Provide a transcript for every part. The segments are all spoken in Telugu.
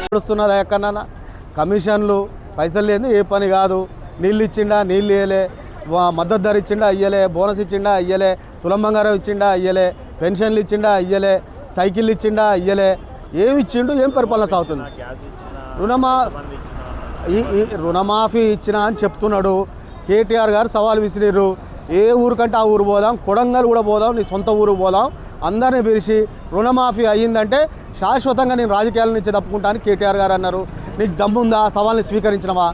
నడుస్తున్నదా ఎక్కడన్నా? కమిషన్లు పైసలు లేని ఏ పని కాదు. నీళ్ళు ఇచ్చిండా, నీళ్ళు ఇయ్యలే. మద్దతు ధర ఇచ్చిండా, ఇయ్యలే. బోనస్ ఇచ్చిండా, ఇయ్యలే. తులం బంగారం ఇచ్చిండా, ఇయ్యలే. పెన్షన్లు ఇచ్చిండా, ఇయ్యలే. సైకిళ్ళు ఇచ్చిండా, ఇయ్యలే. ఏమి ఇచ్చిండు? ఏం పరిపాలన సాగుతుంది? రుణమాఫీ ఇచ్చినా అని చెప్తున్నాడు. కేటీఆర్ గారు సవాల్ విసిరిర్రు. ఏ ఊరికంటే ఆ ఊరు పోదాం, కొడంగల్ కూడా పోదాం, నీ సొంత ఊరు పోదాం, అందరినీ పిలిచి రుణమాఫీ అయ్యిందంటే శాశ్వతంగా నేను రాజకీయాల నుంచి తప్పుకుంటాను కేటీఆర్ గారు అన్నారు. నీకు దమ్ముందా? సవాల్ని స్వీకరించినవా?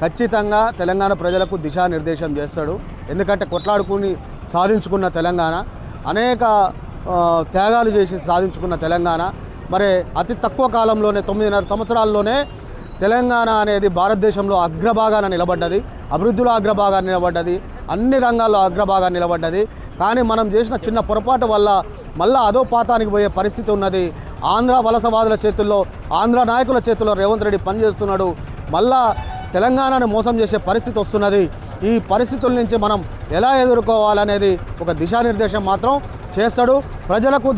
ఖచ్చితంగా తెలంగాణ ప్రజలకు దిశానిర్దేశం చేస్తాడు. ఎందుకంటే కొట్లాడుకుని సాధించుకున్న తెలంగాణ, అనేక త్యాగాలు చేసి సాధించుకున్న తెలంగాణ, మరి అతి తక్కువ కాలంలోనే 9.5 సంవత్సరాల్లోనే తెలంగాణ అనేది భారతదేశంలో అగ్రభాగాన నిలబడ్డది, అభివృద్ధిలో అగ్రభాగాన్ని నిలబడ్డది, అన్ని రంగాల్లో అగ్రభాగాన్ని నిలబడ్డది. కానీ మనం చేసిన చిన్న పొరపాటు వల్ల మళ్ళీ అదో పాతానికి పోయే పరిస్థితి ఉన్నది. ఆంధ్ర వలసవాదుల చేతుల్లో, ఆంధ్ర నాయకుల చేతుల్లో రేవంత్ రెడ్డి పనిచేస్తున్నాడు. మళ్ళా తెలంగాణను మోసం చేసే పరిస్థితి వస్తున్నది. ఈ పరిస్థితుల నుంచి మనం ఎలా ఎదుర్కోవాలనేది ఒక దిశానిర్దేశం మాత్రం చేస్తాడు. ప్రజలకు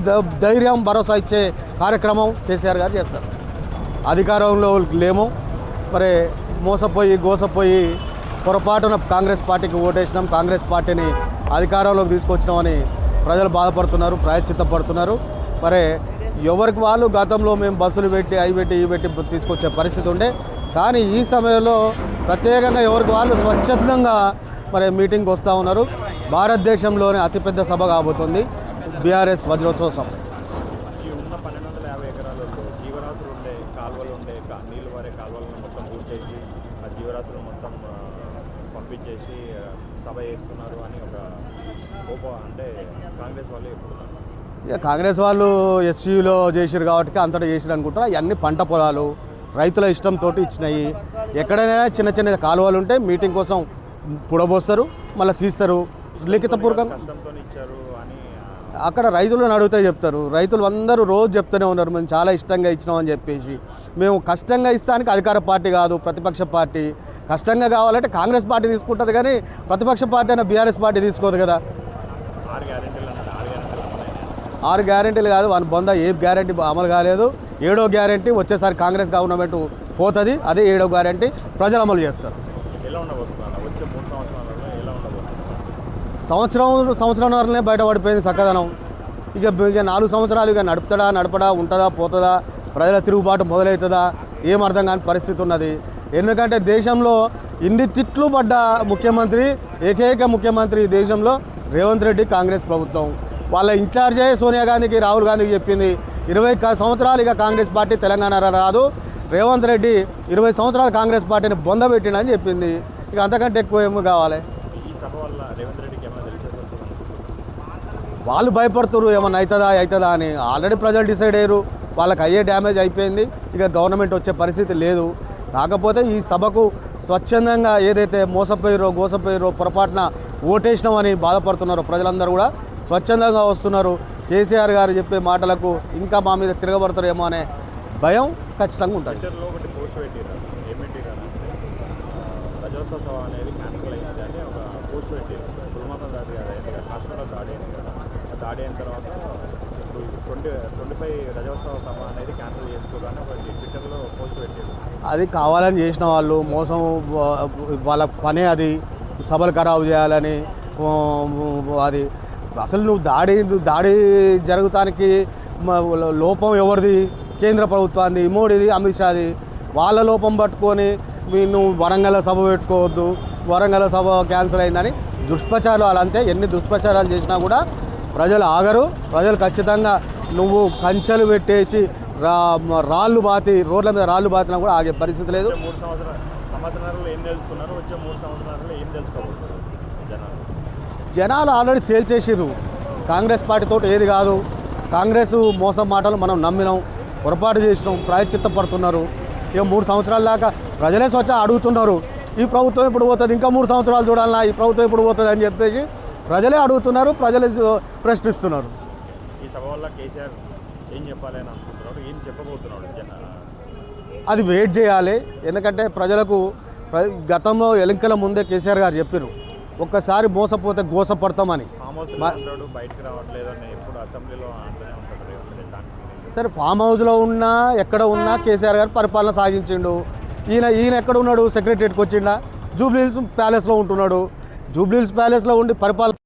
ధైర్యం, భరోసా ఇచ్చే కార్యక్రమం కేసీఆర్ గారు చేస్తారు. అధికారంలో లేము, మరి గోసపోయి పొరపాటున కాంగ్రెస్ పార్టీకి ఓటేసినాం, కాంగ్రెస్ పార్టీని అధికారంలోకి తీసుకొచ్చినామని ప్రజలు బాధపడుతున్నారు, ప్రాయశ్చిత్తపడుతున్నారు. మరి ఎవరికి వాళ్ళు గతంలో మేము బస్సులు పెట్టి అవి పెట్టి తీసుకొచ్చే పరిస్థితి ఉండే. కానీ ఈ సమయంలో ప్రత్యేకంగా ఎవరికి వాళ్ళు స్వచ్ఛందంగా మరి మీటింగ్కి వస్తూ ఉన్నారు. భారతదేశంలోనే అతిపెద్ద సభ కాబోతుంది బీఆర్ఎస్ వజ్రోత్సవ సభ. జీవరాశులు మొత్తం పంపించేసి సభ చేస్తున్నారు అని ఒక కోపం. అంటే కాంగ్రెస్ వాళ్ళు ఇక కాంగ్రెస్ వాళ్ళు ఎస్సీలో చేసిరు కాబట్టి అంతటా చేసిరు అనుకుంటారు. అవన్నీ పంట పొలాలు రైతుల ఇష్టంతో ఇచ్చినాయి. ఎక్కడైనా చిన్న చిన్న కాలువలు ఉంటే మీటింగ్ కోసం పుడబోస్తారు, మళ్ళీ తీస్తారు. లిఖితపూర్వకంగా అక్కడ రైతులను అడిగితే చెప్తారు. రైతులు అందరూ రోజు చెప్తూనే ఉన్నారు, మేము చాలా ఇష్టంగా ఇచ్చినామని చెప్పేసి. మేము కష్టంగా ఇస్తానికి అధికార పార్టీ కాదు, ప్రతిపక్ష పార్టీ. కష్టంగా కావాలంటే కాంగ్రెస్ పార్టీ తీసుకుంటుంది, కానీ ప్రతిపక్ష పార్టీ అయినా బీఆర్ఎస్ పార్టీ తీసుకోదు కదా. 6 గ్యారెంటీలు కాదు, వన్ బొంద ఏ గ్యారెంటీ అమలు కాలేదు. 7వ గ్యారెంటీ వచ్చేసారి కాంగ్రెస్ గవర్నమెంట్ పోతుంది, అదే 7వ గ్యారెంటీ ప్రజలు అమలు చేస్తారు. సంవత్సరంన్నరనే బయటపడిపోయింది చక్కదనం. ఇక 4 సంవత్సరాలు ఇక నడపడా ఉంటుందా పోతుందా, ప్రజల తిరుగుబాటు మొదలవుతుందా, ఏం అర్థం కాని పరిస్థితి ఉన్నది. ఎందుకంటే దేశంలో ఇన్ని తిట్లు పడ్డ ముఖ్యమంత్రి, ఏకైక ముఖ్యమంత్రి దేశంలో రేవంత్ రెడ్డి, కాంగ్రెస్ ప్రభుత్వం. వాళ్ళ ఇన్ఛార్జే సోనియా గాంధీకి, రాహుల్ గాంధీకి చెప్పింది 20 సంవత్సరాలు ఇక కాంగ్రెస్ పార్టీ తెలంగాణ రాదు, రేవంత్ రెడ్డి 20 సంవత్సరాలు కాంగ్రెస్ పార్టీని బొందబెట్టిండని చెప్పింది. ఇక అంతకంటే ఎక్కువ ఏమి కావాలి? వాళ్ళు భయపడుతున్నారు ఏమన్నా అవుతుందా అని. ఆల్రెడీ ప్రజలు డిసైడ్ అయ్యారు, వాళ్ళకి అయ్యే డ్యామేజ్ అయిపోయింది. ఇక గవర్నమెంట్ వచ్చే పరిస్థితి లేదు. కాకపోతే ఈ సభకు స్వచ్ఛందంగా ఏదైతే గోసపోయారో పొరపాటున ఓటేసినామని బాధపడుతున్నారో ప్రజలందరూ కూడా స్వచ్ఛందంగా వస్తున్నారు. కేసీఆర్ గారు చెప్పే మాటలకు ఇంకా మా మీద తిరగబడతారేమో అనే భయం ఖచ్చితంగా ఉంటుంది. దాడి అయిన తర్వాత 25 రజోత్సవ సభ అనేది క్యాన్సిల్ చేసుకోవాలని ఒక ట్విట్టర్లో పోస్ట్ పెట్టారు. అది కావాలని చేసిన వాళ్ళు మోసం, వాళ్ళ పనే అది, సభలు ఖరాబు చేయాలని. అది అసలు నువ్వు దాడి జరుగుతానికి లోపం ఎవరిది? కేంద్ర ప్రభుత్వాన్ని, మోడీది, అమిత్ షాది. వాళ్ళ లోపం పట్టుకొని నువ్వు వరంగల్ సభ పెట్టుకోవద్దు, వరంగల్ సభ క్యాన్సిల్ అయిందని దుష్ప్రచారాలు. అలాంతే ఎన్ని దుష్ప్రచారాలు చేసినా కూడా ప్రజలు ఆగరు. ప్రజలు ఖచ్చితంగా నువ్వు కంచెలు పెట్టేసి రాళ్ళు బాతి, రోడ్ల మీద రాళ్ళు బాతినా కూడా ఆగే పరిస్థితి లేదు. 3 సంవత్సరాలు ఏం తెలుసుకున్నారు? వచ్చే 3 సంవత్సరాలు ఏం తెలుసుకోబోతున్నారు జనాలు? ఆల్రెడీ తేల్చేసిర్రు, కాంగ్రెస్ పార్టీతో ఏది కాదు. కాంగ్రెస్ మోసం మాటలు మనం నమ్మినాం, పొరపాటు చేసినాం, ప్రాయశ్చిత్తపడుతున్నారు. ఇక 3 సంవత్సరాల దాకా ప్రజలే అడుగుతున్నారు, ఈ ప్రభుత్వం ఇప్పుడు పోతుంది, ఇంకా 3 సంవత్సరాలు చూడాలన్నా, ఈ ప్రభుత్వం ఇప్పుడు పోతుంది అని చెప్పేసి ప్రజలే అడుగుతున్నారు, ప్రజలే ప్రశ్నిస్తున్నారు. ఈ సభ వల్ల కేసీఆర్ ఏం చెప్పాలని అనుకుంటున్నాడు, ఏం చెప్పబోతున్నాడు? అది వెయిట్ చేయాలి. ఎందుకంటే ప్రజలకు గతంలో ఎన్నికల ముందే కేసీఆర్ గారు చెప్పారు, ఒక్కసారి మోసపోతే గోసపడతామని. బయటకు రావట్లేదని ఎప్పుడు అసెంబ్లీలో అంటూనే ఉంటాడు. సరే ఫామ్ హౌస్లో ఉన్నా ఎక్కడ ఉన్నా కేసీఆర్ గారు పరిపాలన సాగించిండు. ఈయన ఎక్కడ ఉన్నాడు? సెక్రటరియట్కి వచ్చిండా? జూబ్లీహిల్స్ ప్యాలెస్లో ఉంటున్నాడు. జూబ్లీహిల్స్ ప్యాలెస్లో ఉండి పరిపాలన